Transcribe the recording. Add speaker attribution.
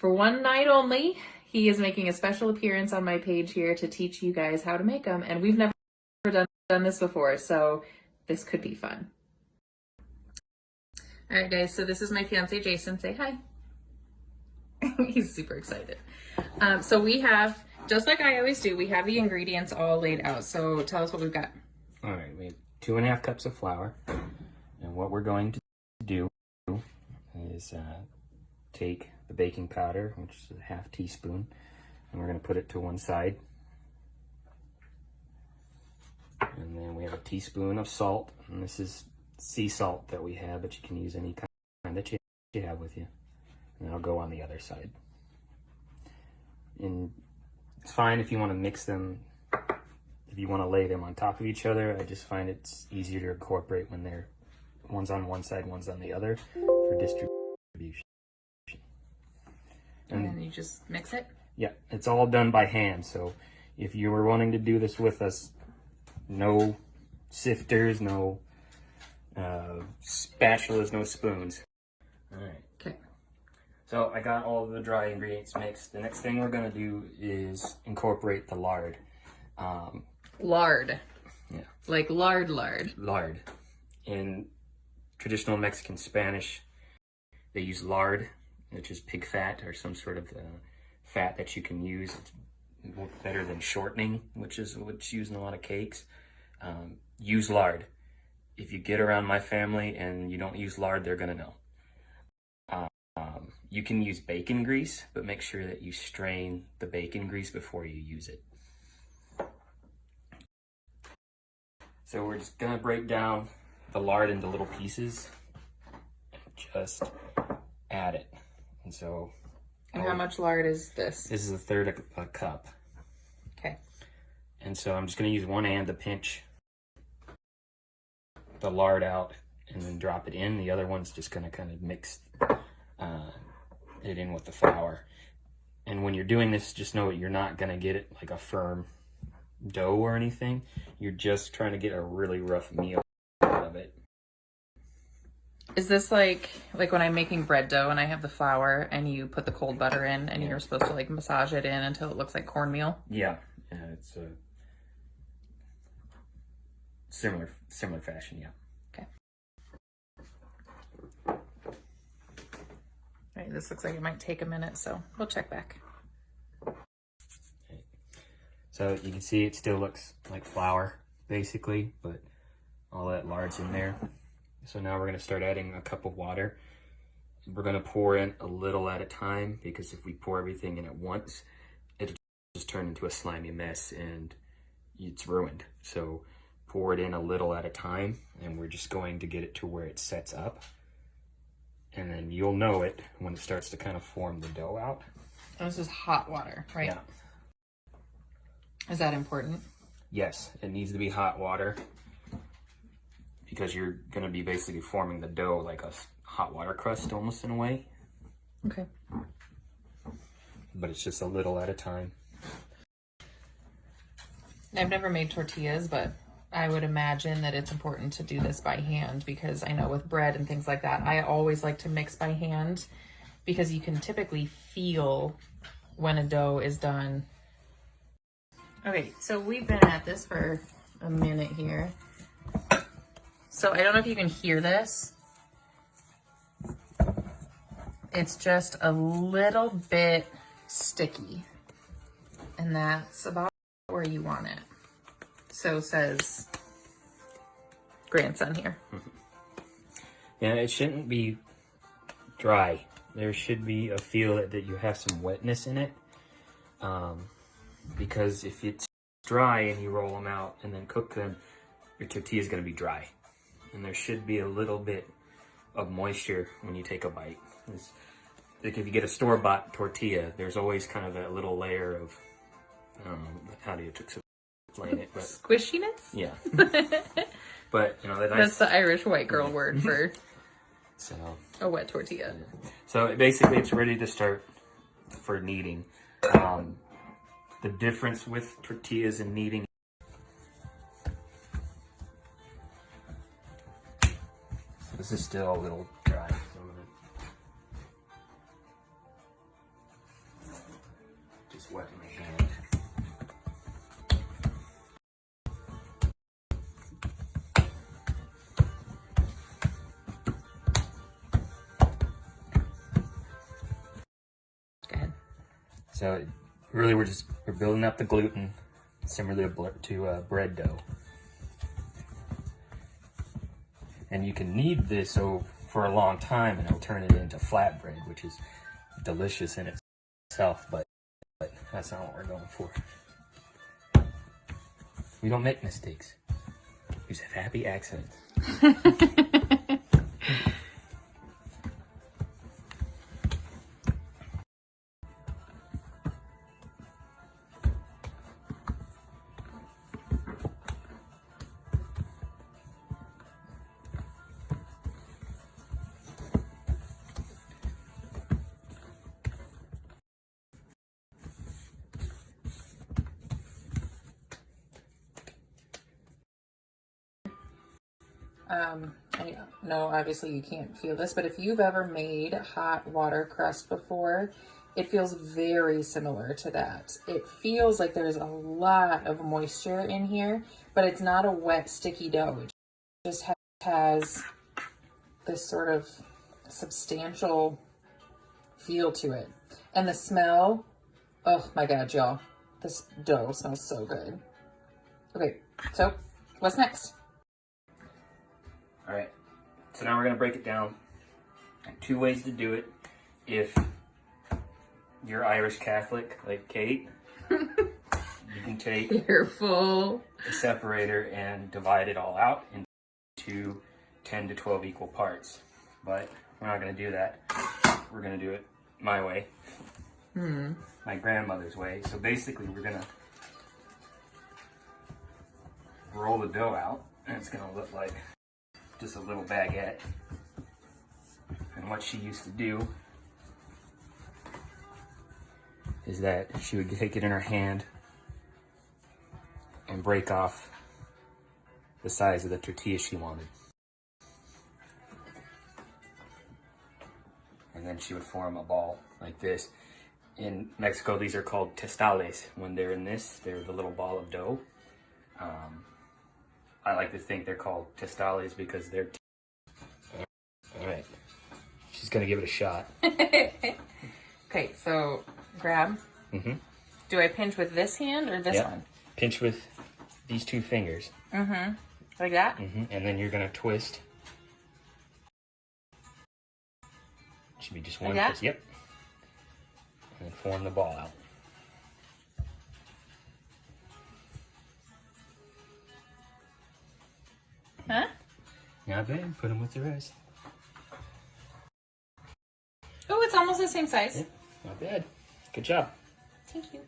Speaker 1: for one night only, he is making a special appearance on my page here to teach you guys how to make them. And we've never done this before, so this could be fun. All right, guys, so this is my fiance, Jason. Say hi. He's super excited. So we have, just like I always do, we have the ingredients all laid out. So tell us what we've got.
Speaker 2: All right, we have 2.5 cups of flour. And what we're going to do is take the baking powder, which is a 1/2 teaspoon, and we're going to put it to one side. And then we have a teaspoon of salt, and this is sea salt that we have, but you can use any kind that you have with you. And that'll go on the other side. And it's fine if you want to mix them, if you want to lay them on top of each other. I just find it's easier to incorporate when they're one's on one side, one's on the other for distribution.
Speaker 1: And then you just mix it?
Speaker 2: Yeah, it's all done by hand. So if you were wanting to do this with us, no sifters, no spatulas, no spoons. All right.
Speaker 1: Okay.
Speaker 2: So I got all of the dry ingredients mixed. The next thing we're going to do is incorporate the lard.
Speaker 1: Lard.
Speaker 2: Yeah.
Speaker 1: Like lard.
Speaker 2: Lard. In traditional Mexican Spanish, they use lard, which is pig fat or some sort of fat that you can use. It's better than shortening, which is what's used in a lot of cakes. Use lard. If you get around my family and you don't use lard, they're going to know. You can use bacon grease, but make sure that you strain the bacon grease before you use it. So we're just gonna break down the lard into little pieces and just add it. And so,
Speaker 1: And how much lard is this?
Speaker 2: This is 1/3 of a cup.
Speaker 1: Okay.
Speaker 2: And so I'm just gonna use one hand to pinch the lard out and then drop it in. The other one's just gonna kind of mix it in with the flour. And when you're doing this, just know you're not gonna get it like a firm dough or anything. You're just trying to get a really rough meal out of it.
Speaker 1: Is this like when I'm making bread dough and I have the flour and you put the cold butter in and you're supposed to like massage it in until it looks like cornmeal?
Speaker 2: Yeah, it's a similar fashion, yeah.
Speaker 1: Okay. All right, this looks like it might take a minute, so we'll check back.
Speaker 2: So you can see it still looks like flour, basically, but all that lard's in there. So now we're going to start adding a cup of water. We're going to pour in a little at a time, because if we pour everything in at once, it'll just turn into a slimy mess and it's ruined. So pour it in a little at a time, and we're just going to get it to where it sets up. And then you'll know it when it starts to kind of form the dough out.
Speaker 1: And this is hot water, right?
Speaker 2: Yeah.
Speaker 1: Is that important?
Speaker 2: Yes, it needs to be hot water, because you're going to be basically forming the dough like a hot water crust almost in a way.
Speaker 1: Okay.
Speaker 2: But it's just a little at a time.
Speaker 1: I've never made tortillas, but I would imagine that it's important to do this by hand, because I know with bread and things like that, I always like to mix by hand, because you can typically feel when a dough is done. Okay, so we've been at this for a minute here. So I don't know if you can hear this. It's just a little bit sticky, and that's about where you want it. So says grandson here.
Speaker 2: Yeah, it shouldn't be dry. There should be a feel that you have some wetness in it. Because if it's dry and you roll them out and then cook them, your tortilla is going to be dry. And there should be a little bit of moisture when you take a bite. Like if you get a store-bought tortilla, there's always kind of that little layer of, how do you explain it? But,
Speaker 1: squishiness?
Speaker 2: yeah. But, you know,
Speaker 1: that's the Irish white girl word for
Speaker 2: so,
Speaker 1: a wet tortilla.
Speaker 2: So basically it's ready to start for kneading. The difference with tortillas and kneading, this is still a little dry. So wet my hand.
Speaker 1: Go ahead.
Speaker 2: So really we're building up the gluten similar to bread dough. And you can knead this for a long time and it'll turn it into flatbread, which is delicious in itself, but that's not what we're going for. We don't make mistakes. We just have happy accidents.
Speaker 1: I know obviously you can't feel this, but if you've ever made hot water crust before, it feels very similar to that. It feels like there's a lot of moisture in here, but it's not a wet, sticky dough. It just has this sort of substantial feel to it. And the smell, oh my God, y'all, this dough smells so good. Okay, so what's next?
Speaker 2: All right, so now we're gonna break it down. Two ways to do it. If you're Irish Catholic, like Kate, you can take
Speaker 1: Careful.
Speaker 2: a separator and divide it all out into 10 to 12 equal parts. But we're not gonna do that. We're gonna do it my way, my grandmother's way. So basically we're gonna roll the dough out and it's gonna look like just a little baguette. And what she used to do is that she would take it in her hand and break off the size of the tortilla she wanted. And then she would form a ball like this. In Mexico, these are called testales. When they're in this, they're the little ball of dough. I like to think they're called testales because they're... All right, she's gonna give it a shot.
Speaker 1: Okay, so grab. Do I pinch with this hand or this one?
Speaker 2: Pinch with these two fingers.
Speaker 1: Like that?
Speaker 2: And then you're gonna twist. Should be just one
Speaker 1: Like that?
Speaker 2: twist. Yep. And then form the ball out.
Speaker 1: Huh?
Speaker 2: Not bad. Put them with the rest.
Speaker 1: Oh, it's almost the same size.
Speaker 2: Yep. Not bad. Good job.
Speaker 1: Thank you.